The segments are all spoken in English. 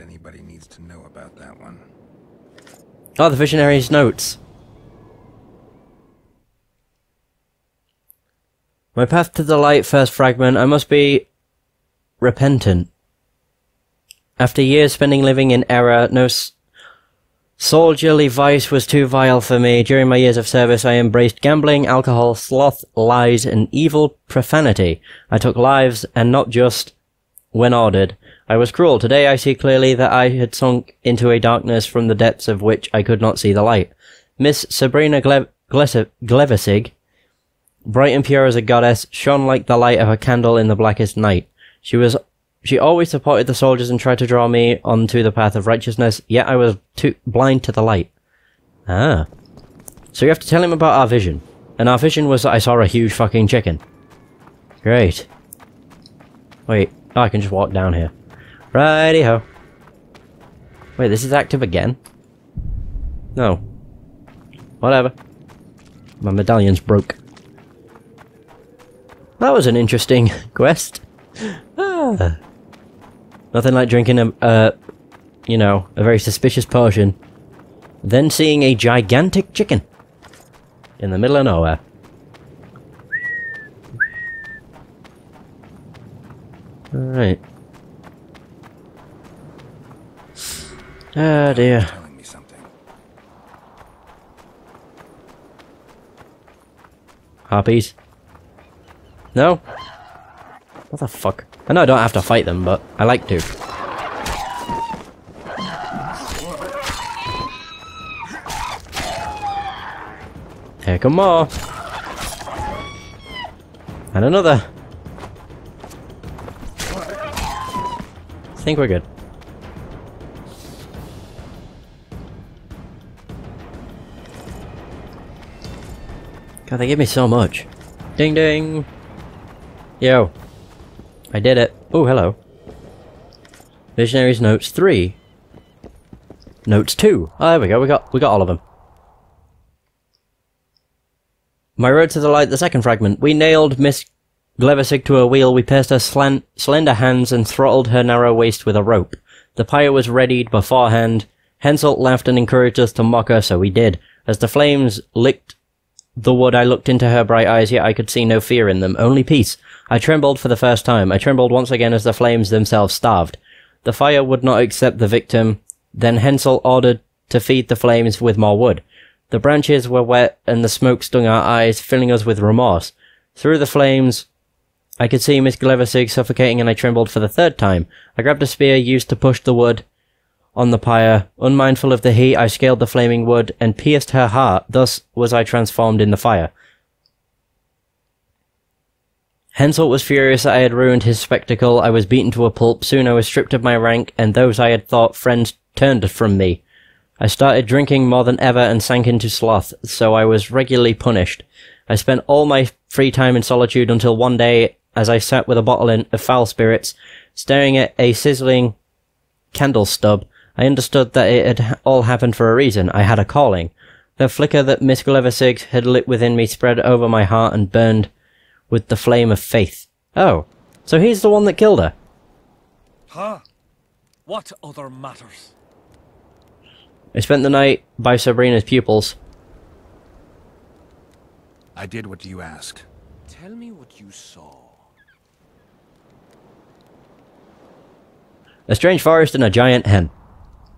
anybody needs to know about that one. Oh, the Visionary's notes. My path to the light, first fragment. I must be repentant. After years spending living in error, no soldierly vice was too vile for me. During my years of service, I embraced gambling, alcohol, sloth, lies, and evil profanity. I took lives, and not just when ordered. I was cruel. Today I see clearly that I had sunk into a darkness from the depths of which I could not see the light. Miss Sabrina Glevesig, bright and pure as a goddess, shone like the light of a candle in the blackest night. She always supported the soldiers and tried to draw me onto the path of righteousness, yet I was too blind to the light. Ah. So you have to tell him about our vision. And our vision was that I saw a huge fucking chicken. Great. Wait, oh, I can just walk down here. Righty-ho. Wait, this is active again? No. Whatever. My medallion's broke. That was an interesting quest. Ah. Nothing like drinking you know, a very suspicious potion, then seeing a gigantic chicken in the middle of nowhere. Alright. Oh dear. Telling me something. Harpies? No? What the fuck? I know I don't have to fight them, but I like to. Here come more! And another! I think we're good. God, they give me so much. Ding ding! Yo. I did it. Oh, hello. Visionaries Notes 3. Notes 2. Oh, there we go. We got all of them. My road to the light, the second fragment. We nailed Miss Glevesig to a wheel. We pierced her slender hands and throttled her narrow waist with a rope. The pyre was readied beforehand. Henselt laughed and encouraged us to mock her, so we did. As the flames licked the wood, I looked into her bright eyes, yet I could see no fear in them, only peace. I trembled for the first time. I trembled once again as the flames themselves starved. The fire would not accept the victim. Then Henselt ordered to feed the flames with more wood. The branches were wet and the smoke stung our eyes, filling us with remorse. Through the flames, I could see Miss Glevesig suffocating, and I trembled for the third time. I grabbed a spear used to push the wood on the pyre. Unmindful of the heat, I scaled the flaming wood and pierced her heart. Thus was I transformed in the fire. Henselt was furious that I had ruined his spectacle. I was beaten to a pulp. Soon I was stripped of my rank, and those I had thought friends turned from me. I started drinking more than ever and sank into sloth, so I was regularly punished. I spent all my free time in solitude until one day, as I sat with a bottle of foul spirits, staring at a sizzling candle stub, I understood that it had all happened for a reason. I had a calling. The flicker that Miss Glevesig had lit within me spread over my heart and burned with the flame of faith. Oh, so he's the one that killed her. Huh? What other matters? I spent the night by Sabrina's pupils. I did what you asked. Tell me what you saw. A strange forest and a giant hen.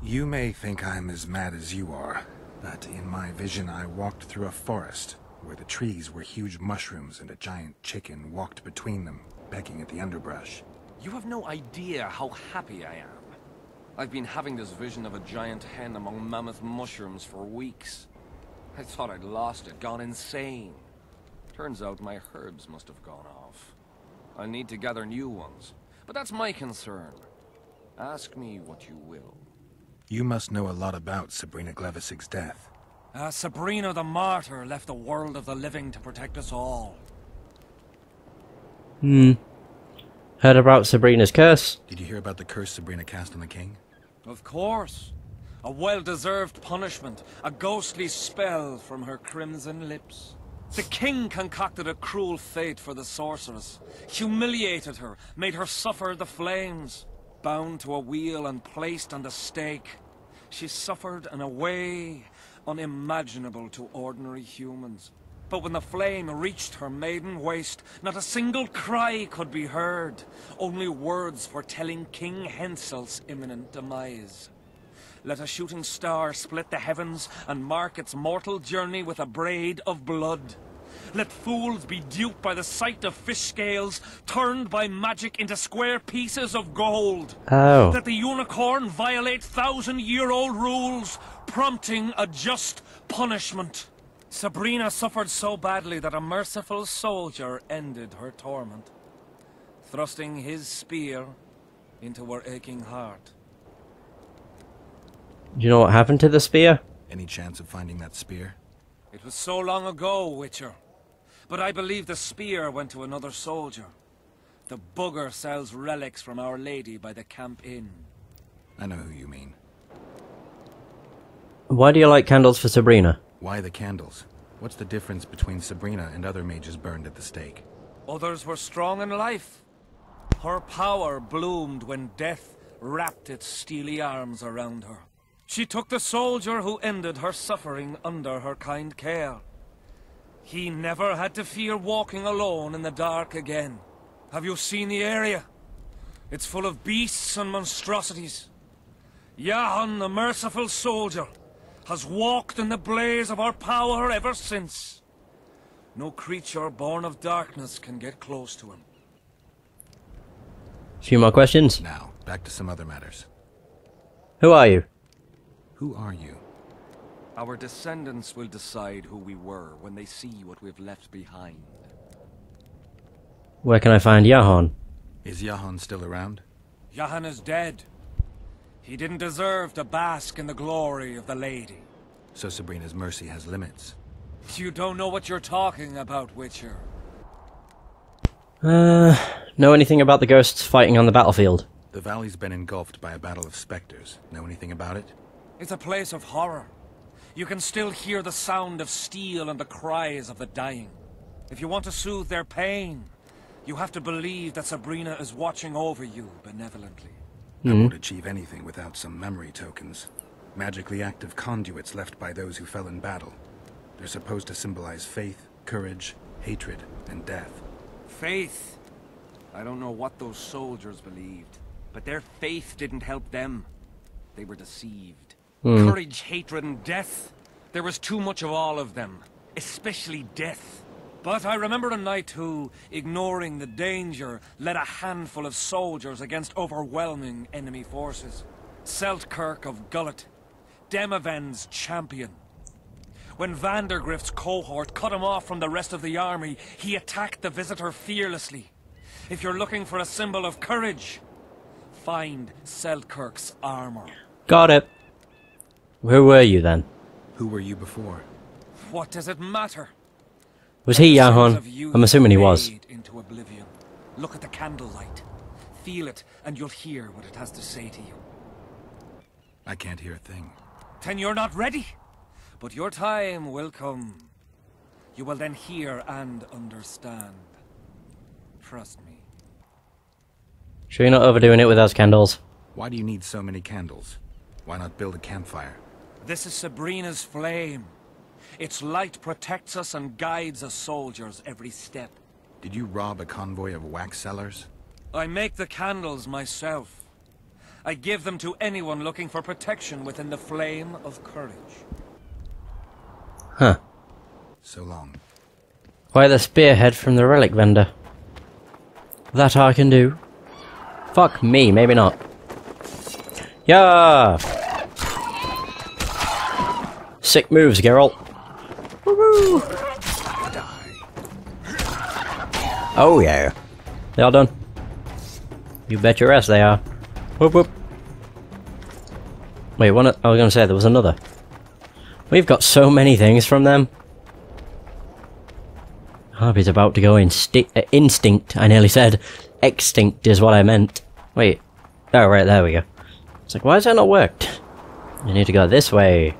You may think I'm as mad as you are, but in my vision I walked through a forest where the trees were huge mushrooms and a giant chicken walked between them, pecking at the underbrush. You have no idea how happy I am. I've been having this vision of a giant hen among mammoth mushrooms for weeks. I thought I'd lost it, gone insane. Turns out my herbs must have gone off. I'll need to gather new ones, but that's my concern. Ask me what you will. You must know a lot about Sabrina Glevesig's death. Sabrina the Martyr left the world of the living to protect us all. Heard about Sabrina's curse? Did you hear about the curse Sabrina cast on the king? Of course. A well-deserved punishment, a ghostly spell from her crimson lips. The king concocted a cruel fate for the sorceress, humiliated her, made her suffer the flames. bound to a wheel and placed on the stake. She suffered in a way unimaginable to ordinary humans. But when the flame reached her maiden waist, not a single cry could be heard, only words foretelling King Hensel's imminent demise. Let a shooting star split the heavens and mark its mortal journey with a braid of blood. Let fools be duped by the sight of fish scales, turned by magic into square pieces of gold. Oh. Let the unicorn violate 1,000-year-old rules, prompting a just punishment. Sabrina suffered so badly that a merciful soldier ended her torment, thrusting his spear into her aching heart. Do you know what happened to the spear? Any chance of finding that spear? It was so long ago, Witcher. But I believe the spear went to another soldier. The bugger sells relics from Our Lady by the Camp Inn. I know who you mean. Why do you light candles for Sabrina? Why the candles? What's the difference between Sabrina and other mages burned at the stake? Others were strong in life. Her power bloomed when death wrapped its steely arms around her. She took the soldier who ended her suffering under her kind care. He never had to fear walking alone in the dark again. Have you seen the area? It's full of beasts and monstrosities. Jahan, the merciful soldier, has walked in the blaze of our power ever since. No creature born of darkness can get close to him. A few more questions. Now, back to some other matters. Who are you? Who are you? Our descendants will decide who we were when they see what we've left behind. Where can I find Jahan? Is Jahan still around? Jahan is dead. He didn't deserve to bask in the glory of the lady. So Sabrina's mercy has limits. You don't know what you're talking about, Witcher. Know anything about the ghosts fighting on the battlefield? The valley's been engulfed by a battle of specters. Know anything about it? It's a place of horror. You can still hear the sound of steel and the cries of the dying. If you want to soothe their pain, you have to believe that Sabrina is watching over you benevolently. I won't achieve anything without some memory tokens. Magically active conduits left by those who fell in battle. They're supposed to symbolize faith, courage, hatred, and death. Faith. I don't know what those soldiers believed, but their faith didn't help them. They were deceived. Courage, hatred, and death. There was too much of all of them, especially death. But I remember a knight who, ignoring the danger, led a handful of soldiers against overwhelming enemy forces. Seltkirk of Gullet, Demaven's champion. When Vandergrift's cohort cut him off from the rest of the army, he attacked the visitor fearlessly. If you're looking for a symbol of courage, find Seltkirk's armor. Got it. Who were you then? Who were you before? What does it matter? Was he Jahan? I'm assuming he was. Fade into oblivion. Look at the candlelight. Feel it, and you'll hear what it has to say to you. I can't hear a thing. Then you're not ready. But your time will come. You will then hear and understand. Trust me. Sure you're not overdoing it with those candles? Why do you need so many candles? Why not build a campfire? This is Sabrina's flame. Its light protects us and guides us soldiers every step. Did you rob a convoy of wax sellers? I make the candles myself. I give them to anyone looking for protection within the flame of courage. Huh. So long. Why the spearhead from the relic vendor? That I can do. Fuck me, maybe not. Yeah. Sick moves, Geralt. Woo-hoo. Oh yeah. They all done. You bet your ass they are. Whoop whoop. Wait, I was gonna say there was another. We've got so many things from them. Harpy's about to go instinct. I nearly said extinct is what I meant. Wait. Oh right, there we go. It's like, why has that not worked? You need to go this way.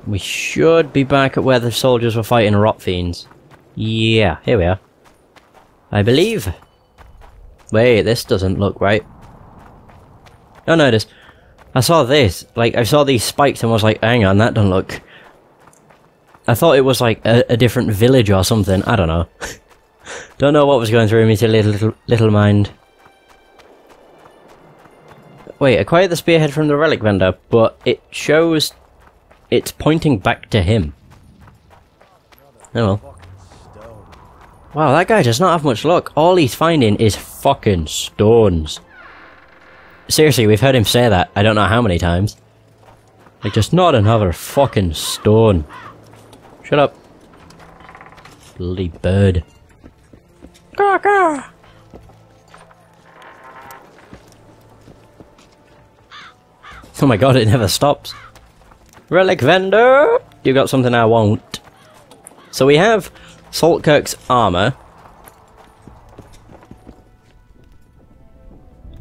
We should be back at where the soldiers were fighting rot fiends. Yeah, here we are. I believe. Wait, this doesn't look right. Oh no, it is. I saw this. Like, I saw these spikes and was like, hang on, that don't look... I thought it was like a different village or something. I don't know. Don't know what was going through me to little mind. Wait, acquire the spearhead from the relic vendor, but it shows it's pointing back to him. Oh well. Wow, that guy does not have much luck. All he's finding is fucking stones. Seriously, we've heard him say that I don't know how many times. Like, just not another fucking stone. Shut up. Bloody bird. Caw, caw. Oh my god, it never stops. Relic vendor! You got something I won't. So we have Saltkirk's armor.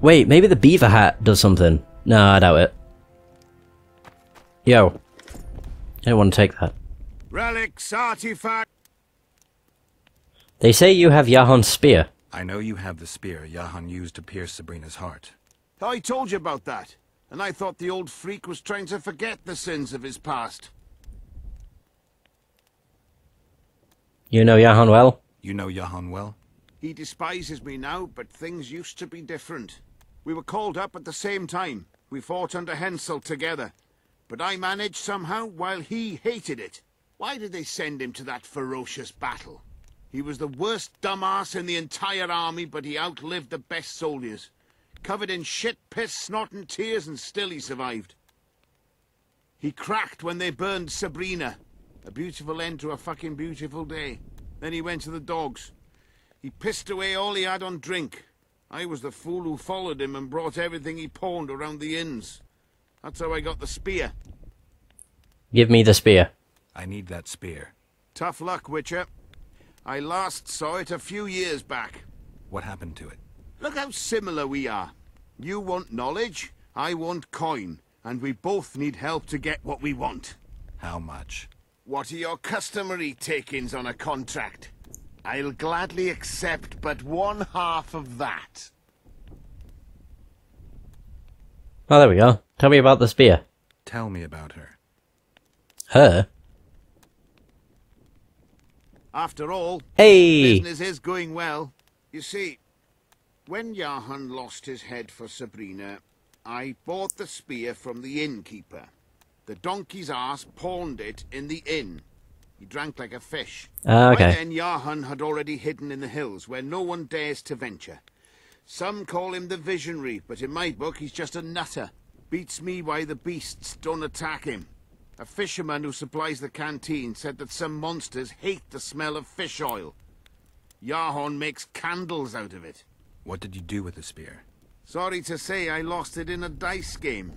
Wait, maybe the beaver hat does something. No, I doubt it. Yo. I don't want to take that. Relics, artifact. They say you have Yahon's spear. I know you have the spear Yahan used to pierce Sabrina's heart. I told you about that, and I thought the old freak was trying to forget the sins of his past. You know Yahon well? You know Yahan well? He despises me now, but things used to be different. We were called up at the same time. We fought under Hensel together. But I managed somehow, while he hated it. Why did they send him to that ferocious battle? He was the worst dumbass in the entire army, but he outlived the best soldiers. Covered in shit, piss, snot and tears, and still he survived. He cracked when they burned Sabrina. A beautiful end to a fucking beautiful day. Then he went to the dogs. He pissed away all he had on drink. I was the fool who followed him and brought everything he pawned around the inns. That's how I got the spear. Give me the spear. I need that spear. Tough luck, Witcher. I last saw it a few years back. What happened to it? Look how similar we are. You want knowledge, I want coin, and we both need help to get what we want. How much? What are your customary takings on a contract? I'll gladly accept but 1/2 of that. Oh, there we go. Tell me about the spear. Tell me about her. Her? After all, Hey! business is going well. You see, when Yahan lost his head for Sabrina, I bought the spear from the innkeeper. The donkey's ass pawned it in the inn. He drank like a fish. Okay. By then, Yahan had already hidden in the hills, where no one dares to venture. Some call him the Visionary, but in my book, he's just a nutter. Beats me why the beasts don't attack him. A fisherman who supplies the canteen said that some monsters hate the smell of fish oil. Yahan makes candles out of it. What did you do with the spear? Sorry to say I lost it in a dice game.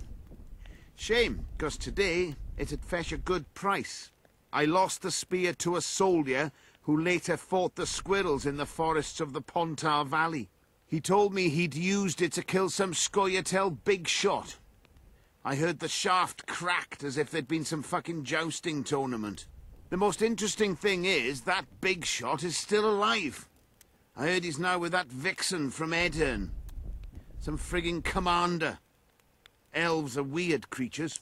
Shame, 'cause today it'd fetch a good price. I lost the spear to a soldier who later fought the squirrels in the forests of the Pontar Valley. He told me he'd used it to kill some Scoia'tael big shot. I heard the shaft cracked as if there'd been some fucking jousting tournament. The most interesting thing is that big shot is still alive. I heard he's now with that vixen from Edirn. Some frigging commander. Elves are weird creatures.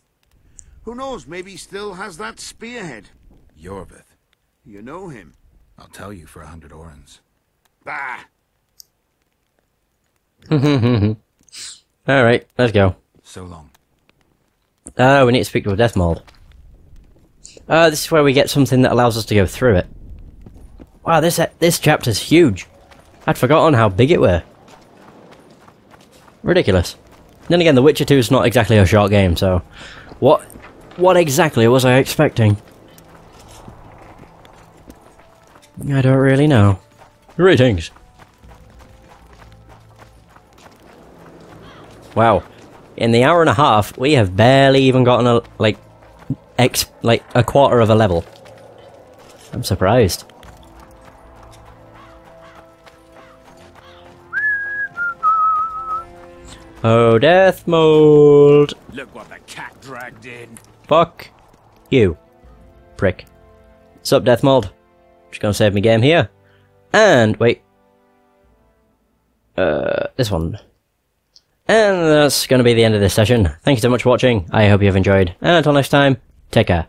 Who knows, maybe he still has that spearhead. Yorvith. You know him. I'll tell you for 100 orens. Bah! Alright, let's go. So long. We need to speak to a death mold. This is where we get something that allows us to go through it. Wow, this chapter's huge. I'd forgotten how big it were. Ridiculous. Then again, The Witcher 2 is not exactly a short game, so... What exactly was I expecting? I don't really know. Greetings. Wow. In the hour and a half, we have barely even gotten a, a quarter of a level. I'm surprised. Oh, death mold! Look what the cat dragged in. Fuck you, prick. Sup, death mold? Just gonna save me game here. And wait. This one. And that's going to be the end of this session. Thank you so much for watching. I hope you have enjoyed. And until next time, take care.